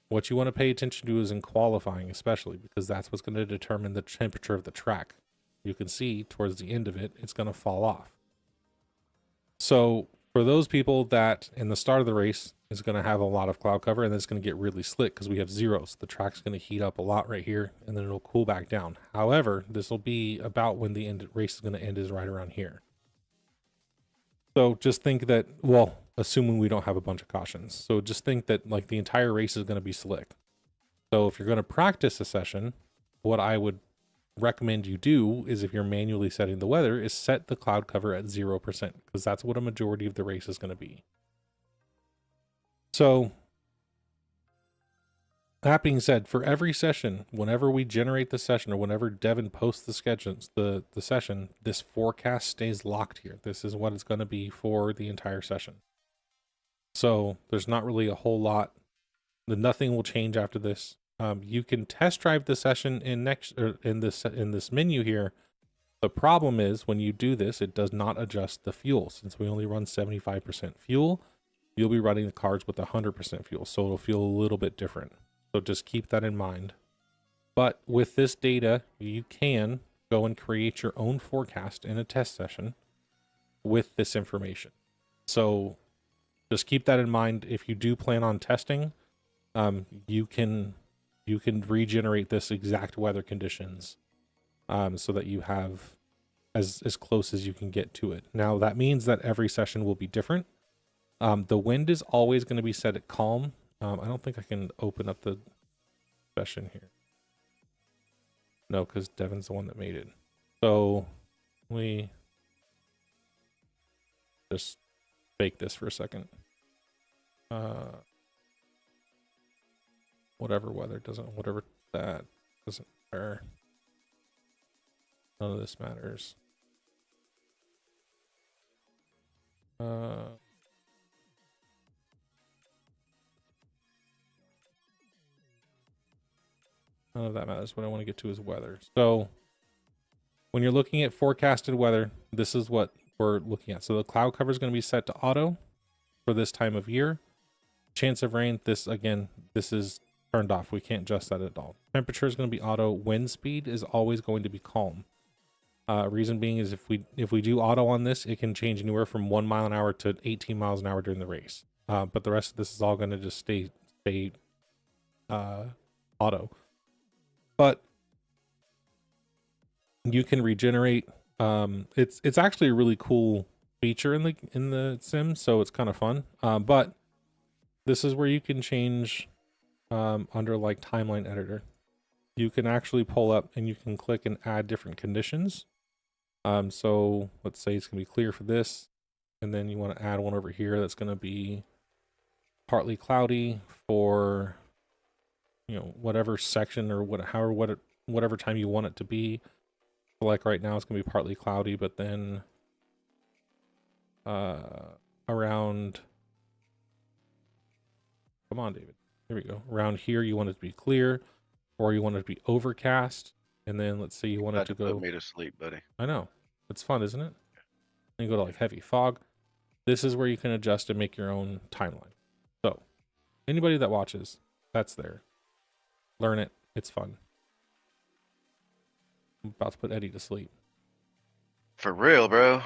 What you want to pay attention to is in qualifying, especially because that's what's going to determine the temperature of the track. You can see towards the end of it, it's going to fall off. So for those people that in the start of the race is going to have a lot of cloud cover and it's going to get really slick because we have zeros. The track's going to heat up a lot right here and then it'll cool back down. However, this will be about when the race is going to end, is right around here. So just think that, well, assuming we don't have a bunch of cautions. So just think that like the entire race is going to be slick. So if you're going to practice a session, what I would recommend you do is, if you're manually setting the weather, is set the cloud cover at 0%, because that's what a majority of the race is going to be. So that being said, for every session, whenever we generate the session or whenever Devin posts the schedules, the session, this forecast stays locked here. This is what it's going to be for the entire session. So there's not really a whole lot. Nothing will change after this. You can test drive the session in this menu here The problem is when you do this, it does not adjust the fuel. Since we only run 75% fuel, you'll be running the cars with 100% fuel, so it'll feel a little bit different. So just keep that in mind. But with this data, you can go and create your own forecast in a test session with this information. So just keep that in mind. If you do plan on testing, you can regenerate this exact weather conditions, so that you have as close as you can get to it. Now that means that every session will be different. The wind is always going to be set at calm. I don't think I can open up the session here. No, because Devin's the one that made it. So we just fake this for a second. Whatever that doesn't matter. None of this matters. None of that matters. What I want to get to is weather. So when you're looking at forecasted weather, this is what we're looking at. So the cloud cover is going to be set to auto for this time of year. Chance of rain, this is turned off. We can't adjust that at all. Temperature is going to be auto. Wind speed is always going to be calm. Reason being is if we do auto on this, it can change anywhere from 1 mile an hour to 18 miles an hour during the race. But the rest of this is all going to just stay auto. But you can regenerate. It's actually a really cool feature in the sim, so it's kind of fun. But this is where you can change under like timeline editor. You can actually pull up and you can click and add different conditions. So let's say it's gonna be clear for this, and then you want to add one over here that's gonna be partly cloudy for, you know, whatever section or whatever time you want it to be. So like right now it's gonna be partly cloudy, but then around, come on David, here we go, around here you want it to be clear, or you want it to be overcast, and then let's say you want it to go, put me to sleep, buddy. I know, it's fun, isn't it? Then you go to like heavy fog. This is where you can adjust and make your own timeline. So anybody that watches, that's there. Learn it. It's fun. I'm about to put Eddie to sleep. For real, bro.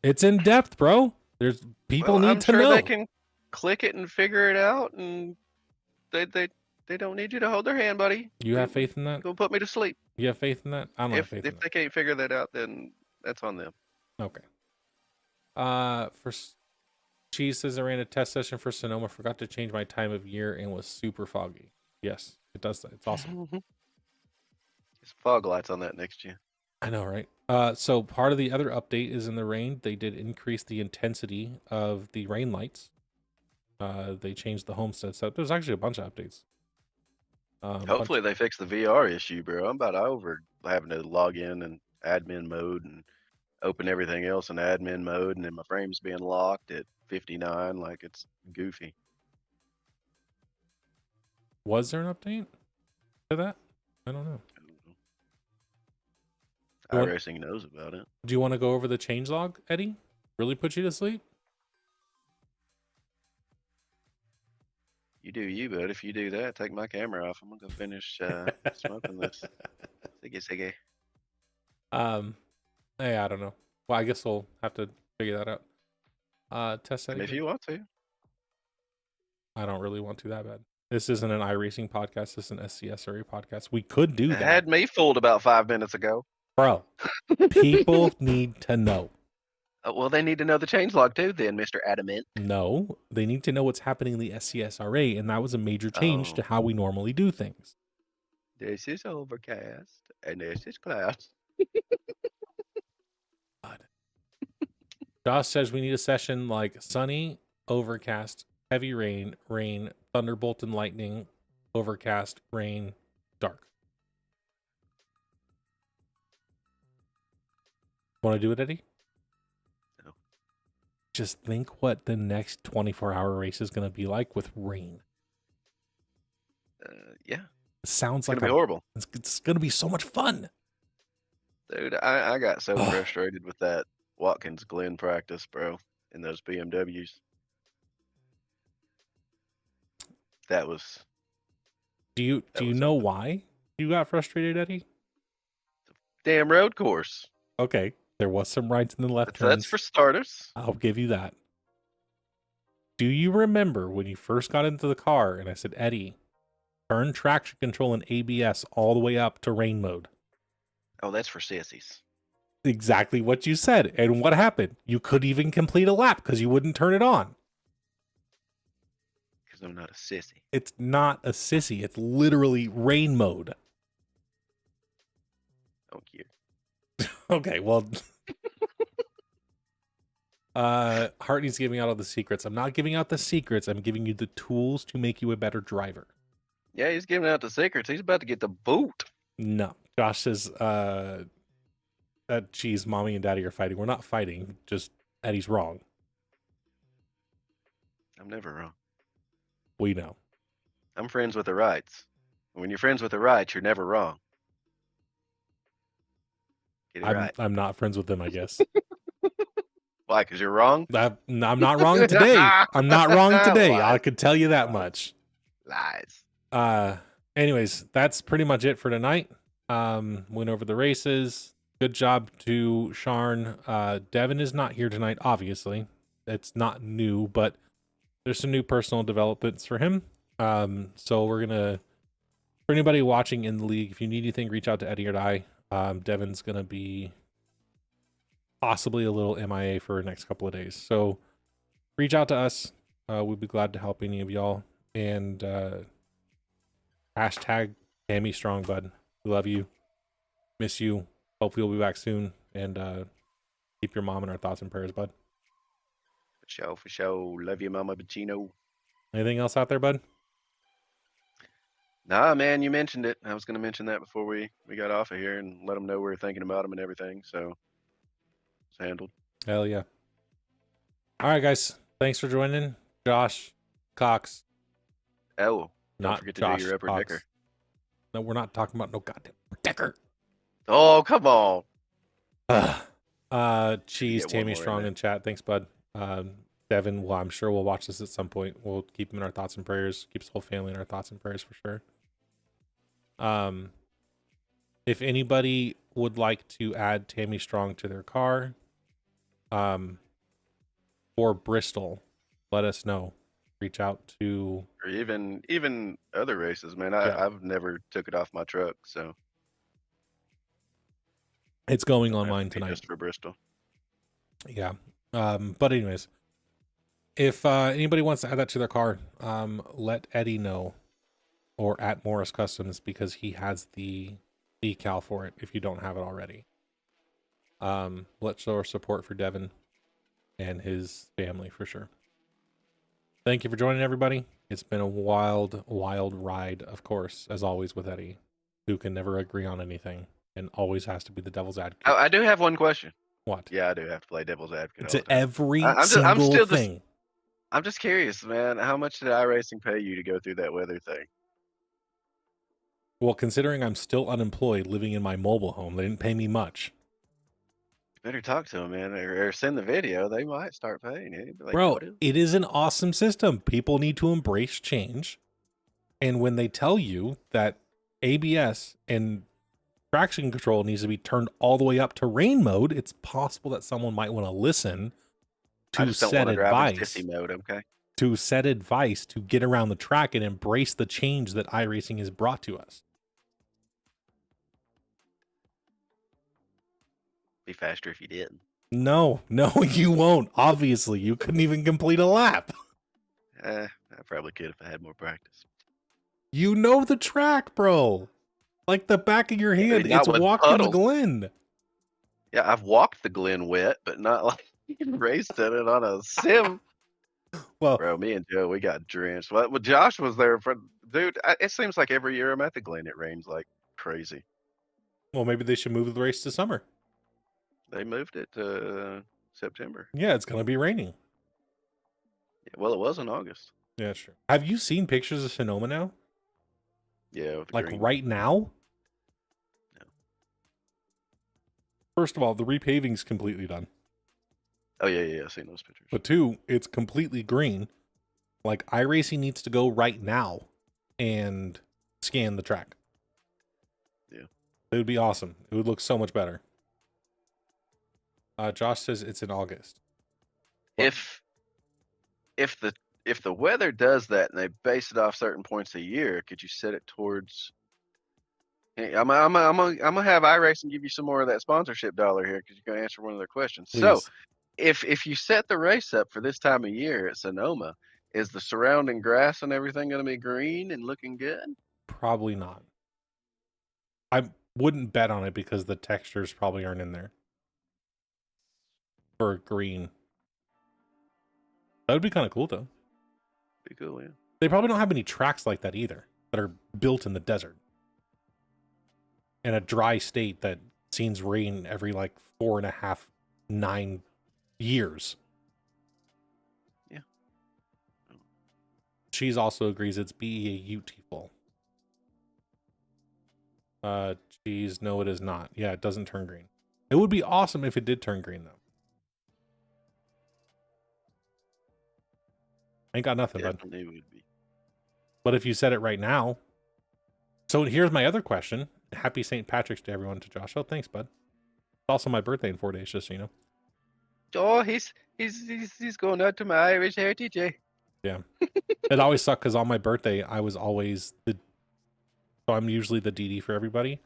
It's in depth, bro. There's people need I'm to sure know. they can click it and figure it out, and they don't need you to hold their hand, buddy. You have faith in that? Go put me to sleep. You have faith in that? I don't have faith in If they can't figure that out, then that's on them. that. Okay. Cheese says I ran a test session for Sonoma, forgot to change my time of year, and was super foggy. Yes, it does that. It's awesome. There's fog lights on that next gen. I know, right? So part of the other update is in the rain. They did increase the intensity of the rain lights. They changed the Homestead setup. There's actually a bunch of updates. Hopefully they fix the VR issue, bro. I'm about over having to log in and admin mode and open everything else in admin mode, and then my frame's being locked at 59, like it's goofy. Was there an update to that? I don't know. iRacing knows about it. Do you want to go over the changelog, Eddie? Really put you to sleep? You do you, bud. If you do that, take my camera off. I'm gonna go finish smoking this. Siggy. Hey, I don't know. Well, I guess we'll have to figure that out. Test setting. If you want to. I don't really want to that bad. This isn't an iRacing podcast. This is an SCSRA podcast. We could do that. Had me fooled about 5 minutes ago. Bro, people need to know. Well, they need to know the changelog too, then, Mr. Adamant. No, they need to know what's happening in the SCSRA, and that was a major change to how we normally do things. This is overcast, and this is clouds. God. Josh says we need a session like sunny, overcast, heavy rain, thunderbolt and lightning, overcast, rain, dark. Want to do it, Eddie? No. Just think what the next 24-hour race is going to be like with rain. Yeah. It sounds It's like gonna be horrible. It's going to be so much fun. Dude, I got so frustrated with that Watkins Glen practice, bro, in those BMWs. That was Do you know something. why you got frustrated, Eddie? Damn road course. Okay, there was some rights and the left That's for turns. starters. I'll give you that. Do you remember when you first got into the car and I said, Eddie, turn traction control and ABS all the way up to rain mode? Oh, that's for sissies. Exactly what you said. And what happened? You couldn't even complete a lap because you wouldn't turn it on. Because I'm not a sissy. It's not a sissy. It's literally rain mode. Don't care. Okay, well, Hart needs to give me out all the secrets. I'm not giving out the secrets. I'm giving you the tools to make you a better driver. Yeah, he's giving out the secrets. He's about to get the boot. No. Josh says, geez, mommy and daddy are fighting. We're not fighting. Just Eddie's wrong. I'm never wrong. We know. I'm friends with the rights. When you're friends with the rights, you're never wrong. Get it right. I'm not friends with them, I guess. Why? Because you're wrong? I'm not wrong today. I'm not wrong today. I could tell you that much. Lies. Anyways, that's pretty much it for tonight. Went over the races. Good job to Sharn. Devin is not here tonight, obviously. It's not new, but there's some new personal developments for him. So we're gonna, for anybody watching in the league, if you need anything, reach out to Eddie or I. Devin's gonna be possibly a little MIA for the next couple of days. So reach out to us. We'd be glad to help any of y'all. And hashtag Tammy Strong, bud. We love you. Miss you. Hopefully you'll be back soon. And keep your mom in our thoughts and prayers, bud. For sure. Love you, Mama Bacino. Anything else out there, bud? Nah, man, you mentioned it. I was going to mention that before we got off of here and let them know we were thinking about them and everything. So it's handled. Hell yeah. All right, guys. Thanks for joining. Josh Cox. Oh, Not don't forget to Josh do your upper Cox. decker. No, we're not talking about no goddamn decker. Oh, come on. Cheese, Get one Tammy more in Strong there. in chat. Thanks, bud. Devin, well, I'm sure we'll watch this at some point. We'll keep him in our thoughts and prayers. Keep his whole family in our thoughts and prayers for sure. If anybody would like to add Tammy Strong to their car, for Bristol, let us know. Reach out to, Or even other races, man. Yeah. I've never took it off my truck, so it's going don't have online to be tonight. just for Bristol. Yeah. But anyways, if anybody wants to add that to their car, let Eddie know, or at Morris Customs, because he has the decal for it if you don't have it already. Let's show our support for Devin and his family for sure. Thank you for joining, everybody. It's been a wild ride, of course, as always with Eddie, who can never agree on anything and always has to be the devil's advocate. I do have one question. What? Yeah, I do have to play devil's advocate. To all the time. every I'm single still thing. I'm just curious, man. How much did iRacing pay you to go through that weather thing? Well, considering I'm still unemployed living in my mobile home, they didn't pay me much. You better talk to them, man, or send the video. They might start paying you. Like, Bro, what is it is an awesome system. People need to embrace change. And when they tell you that ABS and traction control needs to be turned all the way up to rain mode, it's possible that someone might want to listen I to just don't set want to drive in advice. sissy mode, okay? To set advice to get around the track and embrace the change that iRacing has brought to us. Be faster if you didn't. No, you won't. Obviously, you couldn't even complete a lap. I probably could if I had more practice. You know the track, bro. Like the back of your hand. not It's with Watkins puddles. Glen. Yeah, I've walked the Glen wet, but not like raced in it on a sim. Well, Bro, me and Joe, we got drenched. Well, Josh was there for, dude, it seems like every year I'm at the Glen, it rains like crazy. well, maybe they should move the race to summer. They moved it to September. Yeah, it's going to be raining. Yeah, well, it was in August. Yeah, sure. Have you seen pictures of Sonoma now? Yeah, with the Like green. right now? No. First of all, the repaving's completely done. Oh yeah. I've seen those pictures. But two, it's completely green. Like iRacing needs to go right now and scan the track. Yeah. It would be awesome. It would look so much better. Josh says it's in August. What? If the weather does that and they base it off certain points a year, could you set it towards? Hey, I'm gonna have iRacing give you some more of that sponsorship dollar here because you're gonna answer one of their questions. Please. So if you set the race up for this time of year at Sonoma, is the surrounding grass and everything gonna be green and looking good? Probably not. I wouldn't bet on it because the textures probably aren't in there for green. That would be kind of cool though. Be cool, yeah. They probably don't have any tracks like that either that are built in the desert. In a dry state that sees rain every like 4.5, 9 years. Yeah. Cheese also agrees it's beautiful. Cheese, no, it is not. Yeah, it doesn't turn green. It would be awesome if it did turn green though. Ain't got nothing, bud. Definitely would be. But if you said it right now. So here's my other question. Happy St. Patrick's to everyone, to Josh. Oh, thanks, bud. It's also my birthday in 4 days, just so you know. Oh, he's going out to my Irish heritage, eh? Yeah. It always sucked because on my birthday, I was always so I'm usually the DD for everybody.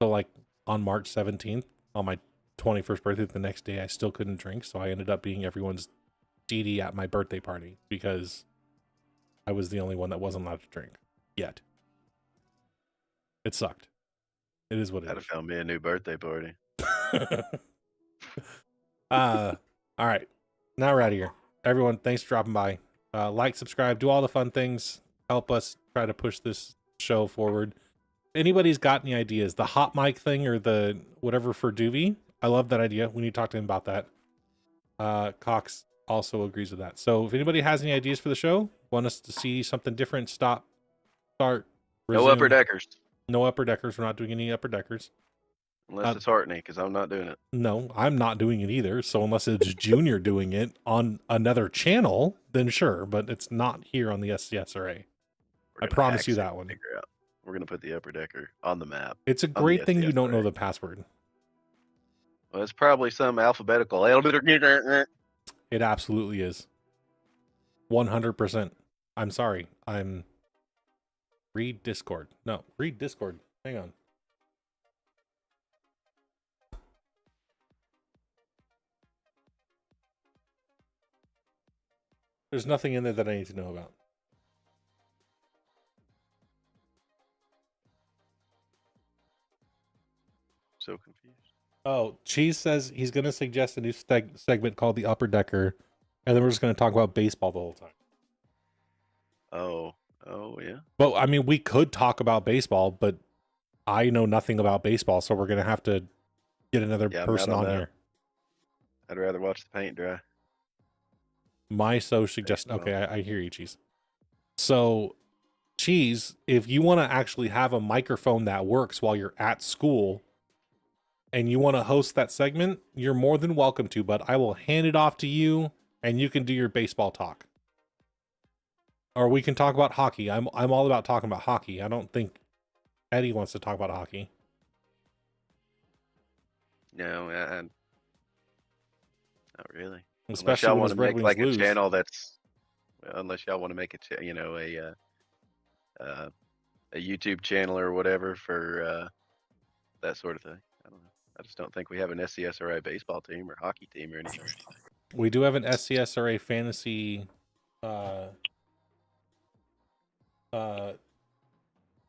So like on March 17th, on my 21st birthday, the next day, I still couldn't drink. So I ended up being everyone's DD at my birthday party because I was the only one that wasn't allowed to drink yet. It sucked. It is what it I'd is. have found me a new birthday party. All right. Now we're out of here. Everyone, thanks for dropping by. Like, subscribe, do all the fun things. Help us try to push this show forward. If anybody's got any ideas, the hot mic thing or the whatever for Doobie, I love that idea. We need to talk to him about that. Cox also agrees with that. So if anybody has any ideas for the show, want us to see something different, start, resume. No upper deckers. No upper deckers. We're not doing any upper deckers. Unless it's Hartney, because I'm not doing it. No, I'm not doing it either. So unless it's Junior doing it on another channel, then sure. But it's not here on the SCSRA. I promise you that one. We're going to put the upper decker on the map. It's a great thing you don't know the password. Well, it's probably some alphabetical. It absolutely is. 100%. I'm sorry. Read Discord. No, read Discord. Hang on. There's nothing in there that I need to know about. So confused. Oh, Cheese says he's going to suggest a new segment called the Upper Decker, and then we're just going to talk about baseball the whole time. Oh, yeah. But, I mean, we could talk about baseball, but I know nothing about baseball, so we're going to have to get another person on here. I'd rather watch the paint dry. My suggestion. Okay, I hear you, Cheese. So, Cheese, if you want to actually have a microphone that works while you're at school and you want to host that segment, you're more than welcome to, but I will hand it off to you and you can do your baseball talk. Or we can talk about hockey. I'm all about talking about hockey. I don't think Eddie wants to talk about hockey. No, not really. Especially unless y'all want to make like lose. A channel that's, unless y'all want to make a YouTube channel or whatever for that sort of thing. I don't know. I just don't think we have an SCSRA baseball team or hockey team or anything. We do have an SCSRA fantasy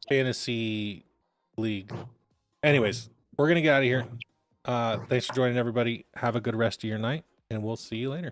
fantasy league. Anyways, we're gonna get out of here. Thanks for joining, everybody. Have a good rest of your night, and we'll see you later.